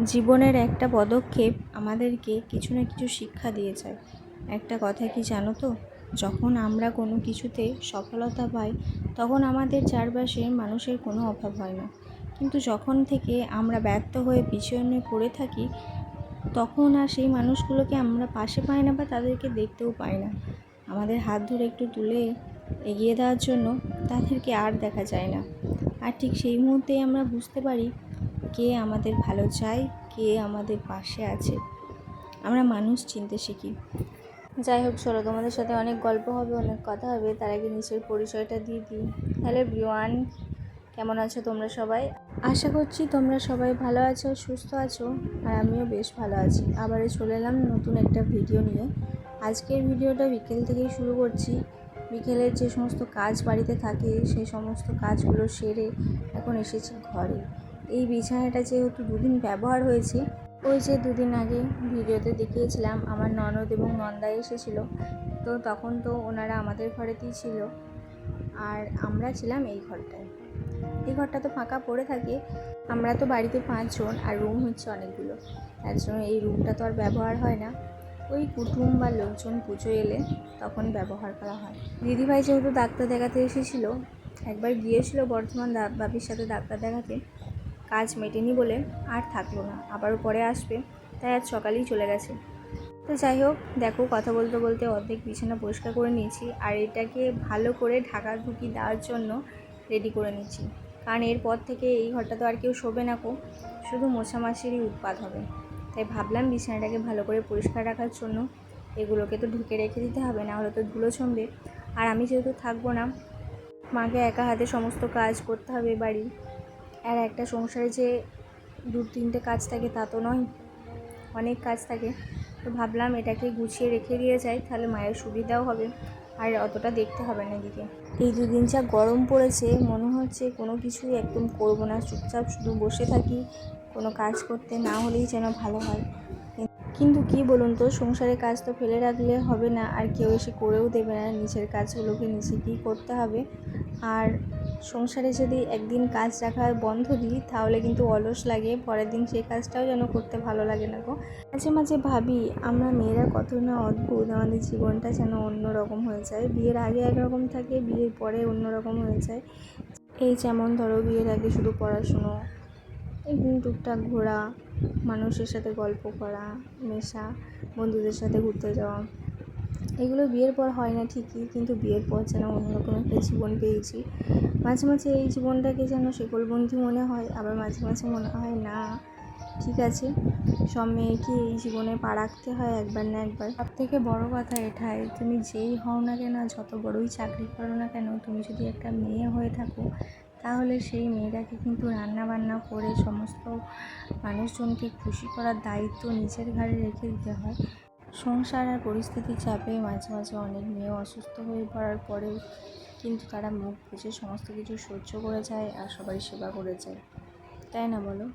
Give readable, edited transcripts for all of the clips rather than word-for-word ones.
জীবনের একটা পদক্ষেপ আমাদেরকে কিছু না কিছু শিক্ষা দিয়ে যায়। একটা কথা কি জানো তো, যখন আমরা কোনো কিছুতে সফলতা পাই তখন আমাদের চারপাশে মানুষের কোনো অভাব হয় না, কিন্তু যখন থেকে আমরা ব্যর্থ হয়ে পিছনে পড়ে থাকি তখন আর সেই মানুষগুলোকে আমরা পাশে পাই না বা তাদেরকে দেখতেও পাই না। আমাদের হাত ধরে একটু তুলে এগিয়ে দেওয়ার জন্য তাদেরকে আর দেখা যায় না। আর ঠিক সেই মুহূর্তেই আমরা বুঝতে পারি কে আমাদের ভালো চায়, কে আমাদের পাশে আছে। আমরা মানুষ চিনতে শিখি। যাই হোক, চলো, তোমাদের সাথে অনেক গল্প হবে, অনেক কথা হবে। তার আগে নিজের পরিচয়টা দিয়ে দিই। হ্যালো এভরিওয়ান, কেমন আছো তোমরা সবাই? আশা করছি তোমরা সবাই ভালো আছো, সুস্থ আছো, আর আমিও বেশ ভালো আছি। আবারও চলে এলাম নতুন একটা ভিডিও নিয়ে। আজকের ভিডিওটা বিকেল থেকেই শুরু করছি। বিকেলের যে সমস্ত কাজ বাড়িতে থাকে সেই সমস্ত কাজগুলো সেরে এখন এসেছি ঘরে। এই বিছানাটা যেহেতু দুদিন ব্যবহার হয়েছে, ওই যে দুদিন আগে ভিডিওতে দেখিয়েছিলাম আমার ননদ এবং নন্দা এসেছিলো, তো তখন তো ওনারা আমাদের ঘরেতেই ছিল আর আমরা ছিলাম এই ঘরটায়। এই ঘরটা তো ফাঁকা পড়ে থাকে। আমরা তো বাড়িতে 5 জন আর রুম হচ্ছে অনেকগুলো, তার জন্য এই রুমটা তো আর ব্যবহার হয় না। ওই কুটুম বা লোকজন পুজো এলে তখন ব্যবহার করা হয়। দিদিভাই যেহেতু ডাক্তার দেখাতে এসেছিলো, একবার গিয়েছিল বর্ধমান বাপির সাথে ডাক্তার দেখাতে, কাজ মেটেনি বলে আর থাকলো না, আবারও পরে আসবে, তাই আজ সকালেই চলে গেছে। তো যাই হোক, দেখো, কথা বলতে বলতে অর্ধেক বিছানা পরিষ্কার করে নিয়েছি আর এটাকে ভালো করে ঢাকাঢুকি দেওয়ার জন্য রেডি করে নিচ্ছি, কারণ এরপর থেকে এই ঘরটা তো আর কেউ শোবে না, শুধু মোছামাছিরই উৎপাত হবে। তাই ভাবলাম বিছানাটাকে ভালো করে পরিষ্কার রাখার জন্য এগুলোকে তো ঢুকে রেখে দিতে হবে, না হলে তো ধুলো জমবে। আর আমি যেহেতু থাকবো না, মাকে একা হাতে সমস্ত কাজ করতে হবে বাড়ি। আর একটা সংসারে যে 2-3টে কাজ থাকে তা তো নয়, অনেক কাজ থাকে। তো ভাবলাম এটাকে গুছিয়ে রেখে দিয়ে যাই, তাহলে মায়ের সুবিধাও হবে আর অতটা দেখতে হবে না এদিকে। এই দুদিন যা গরম পড়েছে, মনে হচ্ছে কোনো কিছুই একদম করবো না, চুপচাপ শুধু বসে থাকি, কোনো কাজ করতে না হলেই যেন ভালো হয়। কিন্তু কি বলুন তো, সংসারের কাজ তো ফেলে রাখলে হবে না, আর কেউ এসে করেও দেবে না, নিজের কাজগুলোকে নিজেকেই করতে হবে। আর সংসারে যদি একদিন কাজ রাখা বন্ধ দিই তাহলে কিন্তু অলস লাগে, পরের দিন সেই কাজটাও যেন করতে ভালো লাগে না গো। মাঝে মাঝে ভাবি আমরা মেয়েরা কত না অদ্ভুত, আমাদের জীবনটা যেন অন্যরকম হয়ে যায়। বিয়ের আগে একরকম থাকে, বিয়ের পরে অন্যরকম হয়ে যায়। এই যেমন ধরো, বিয়ের আগে শুধু পড়াশুনো, একদিন টুকটাক ঘোরা, মানুষের সাথে গল্প করা, মেশা, বন্ধুদের সাথে ঘুরতে যাওয়া, এগুলো বিয়ের পর হয় না ঠিকই, কিন্তু বিয়ের পর যেন অন্যরকম একটা জীবন পেয়েছি। মাঝে মাঝে এই জীবনটাকে যেন শেকলবন্দি মনে হয়, আবার মাঝে মাঝে মনে হয় না, ঠিক আছে, সব মেয়েকে এই জীবনে পা রাখতে হয় একবার না একবার। সব থেকে বড়ো কথা এটাই, তুমি যেই হও না কেন, যত বড়ই চাকরি করো না কেন, তুমি যদি একটা মেয়ে হয়ে থাকো তাহলে সেই মেয়েটাকে কিন্তু রান্না বান্না করে সমস্ত মানুষজনকে খুশি করার দায়িত্ব নিজের ঘাড়ে রেখে দিতে হয়। সংসার আর পরিস্থিতির চাপে মাঝে মাঝে অনেক মেয়ে অসুস্থ হয়ে পড়ার পরেও কিন্তু তারা মুখ বুজে সমস্ত কিছু সহ্য করে যায় আর সবারই সেবা করে যায়, তাই না বলো?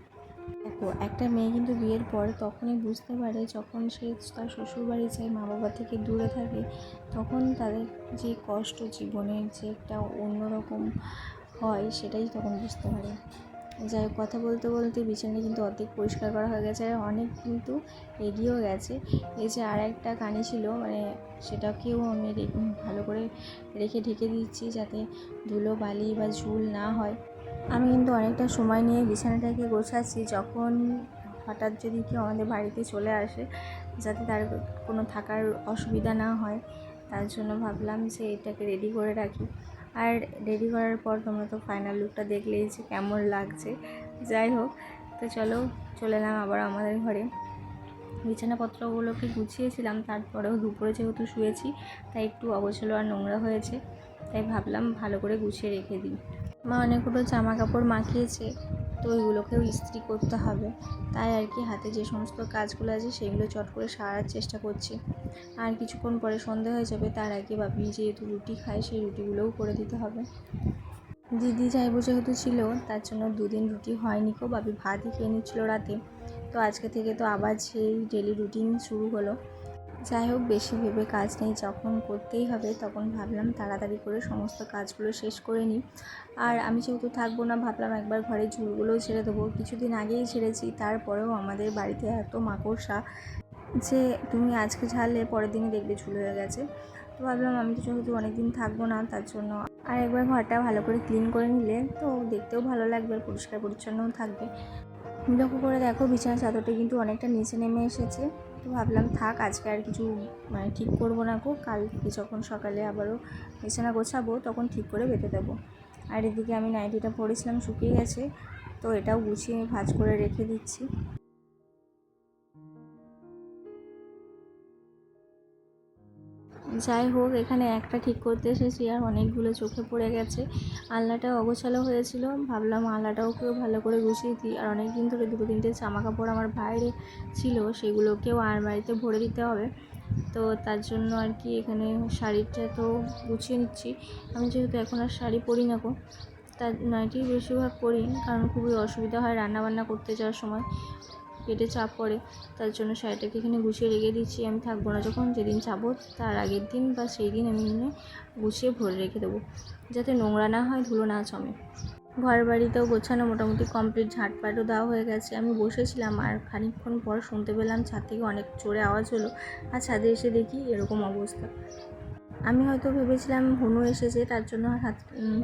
দেখো, একটা মেয়ে কিন্তু বিয়ের পর তখনই বুঝতে পারে যখন সে তার শ্বশুরবাড়ি যায়, মা বাবা থেকে দূরে থাকে, তখন তাদের যে কষ্ট জীবনের যে একটা অন্যরকম হয় সেটাই তখন বুঝতে পারে। যাই হোক, কথা বলতে বলতে বিছানা কিন্তু অর্ধেক পরিষ্কার করা হয়ে গেছে আর অনেক কিন্তু এগিয়েও গেছে। এই যে আর একটা কানি ছিল, মানে সেটাকেও আমি ভালো করে রেখে ঢেকে দিচ্ছি যাতে ধুলো বালি বা ঝুল না হয়। আমি কিন্তু অনেকটা সময় নিয়ে বিছানাটাকে গোছাচ্ছি, যখন হঠাৎ যদি কেউ আমাদের বাড়িতে চলে আসে যাতে তার কোনো থাকার অসুবিধা না হয়, তার জন্য ভাবলাম যে এটাকে রেডি করে রাখি। আর রেডি করার পর তোমরা তো ফাইনাল লুকটা দেখলেই যে কেমন লাগছে। যাই হোক, তো চলো, চলে এলাম আবার আমাদের ঘরে। বিছানাপত্রগুলোকে গুছিয়েছিলাম, তারপরেও দুপুরে যেহেতু শুয়েছি তাই একটু অগোছালো আর নোংরা হয়েছে, তাই ভাবলাম ভালো করে গুছিয়ে রেখে দিই। মা অনেকগুলো জামা কাপড় মাখিয়েছে, তো ওইগুলোকেও ইস্ত্রি করতে হবে, তাই আর কি হাতে যে সমস্ত কাজগুলো আছে সেগুলো চট করে সারার চেষ্টা করছি। আর কিছুক্ষণ পরে সন্ধে হয়ে যাবে, তার আগে বাপি যেহেতু রুটি খায় সেই রুটিগুলোও করে দিতে হবে। দিদি যাইবো যেহেতু ছিল, তার জন্য 2 দিন রুটি হয়নি কো, বাপি ভাতই খেয়ে নিচ্ছিল রাতে। তো আজকে থেকে তো আবার সেই ডেলি রুটিন শুরু হলো। যাই হোক, বেশি ভেবে কাজ নেই, যখন করতেই হবে তখন ভাবলাম তাড়াতাড়ি করে সমস্ত কাজগুলো শেষ করে নিই। আর আমি যেহেতু থাকবো না, ভাবলাম একবার ঘরের ঝুলগুলোও ছেড়ে দেবো। কিছুদিন আগেই ছেড়েছি, তারপরেও আমাদের বাড়িতে এত মাকড়সা যে তুমি আজকে ঝাড়লে পরের দিনই দেখবে ঝুল হয়ে গেছে। তো ভাবলাম আমি তো যেহেতু অনেক দিন থাকবো না, তার জন্য আর একবার ঘরটা ভালো করে ক্লিন করে নিলে তো দেখতেও ভালো লাগবে আর পরিষ্কার পরিচ্ছন্নও থাকবে। লক্ষ্য করে দেখো, বিছানার চাদরটা কিন্তু অনেকটা নিচে নেমে এসেছে। তো ভাবলাম থাক, আজকে আর কিছু ঠিক করবো না গো, কালকে যখন সকালে আবারও বিছানা গোছাবো তখন ঠিক করে বেঁধে দেবো। আর এদিকে আমি নাইটিটা পরেছিলাম, শুকিয়ে গেছে, তো এটাও গুছিয়ে ভাঁজ করে রেখে দিচ্ছি। যাই হোক, এখানে একটা ঠিক করতে এসেছি আর অনেকগুলো চোখে পড়ে গেছে। আলনাটা অগোছালো হয়েছিল, ভাবলাম আলনাটাকেও ভালো করে গুছিয়ে দিই। আর অনেক দিন ধরে দুটো তিনটে জামা কাপড় আমার বাইরে ছিল, সেগুলোকেও আলমারিতে ভরে দিতে হবে। তো তার জন্য আর কি এখানে শাড়িটা তো গুছিয়ে নিচ্ছি। আমি যেহেতু এখন আর শাড়ি পরি না গো, তার নাইটি বেশিরভাগ পরি, কারণ খুবই অসুবিধা হয় রান্নাবান্না করতে যাওয়ার সময়, পেটে চাপ পড়ে। তার জন্য শাড়িটাকে এখানে গুছিয়ে রেখে দিচ্ছি। আমি থাকবো না যখন, যেদিন যাবো তার আগের দিন বা সেই দিন আমি এনে গুছিয়ে ভরে রেখে দেবো, যাতে নোংরা না হয়, ধুলো না জমে। ঘর বাড়িতেও গোছানো মোটামুটি কমপ্লিট, ঝাঁটপাটও দেওয়া হয়ে গেছে। আমি বসেছিলাম আর খানিকক্ষণ পর শুনতে পেলাম ছাদ থেকে অনেক জোরে আওয়াজ হলো, আর ছাদে এসে দেখি এরকম অবস্থা। আমি হয়তো ভেবেছিলাম হনু এসেছে, তার জন্য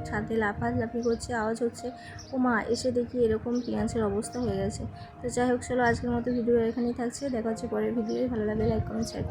ছাদে লাফালাফি করছে, আওয়াজ হচ্ছে। ও মা, এসে দেখি এরকম পিঁয়াজের অবস্থা হয়ে গেছে। তো যাই হোক, চলো আজকের মতো ভিডিও এখানেই থাকছে, দেখা হচ্ছে পরের ভিডিওয়। ভালো লাগলে লাইক কমেন্ট শেয়ার করুন।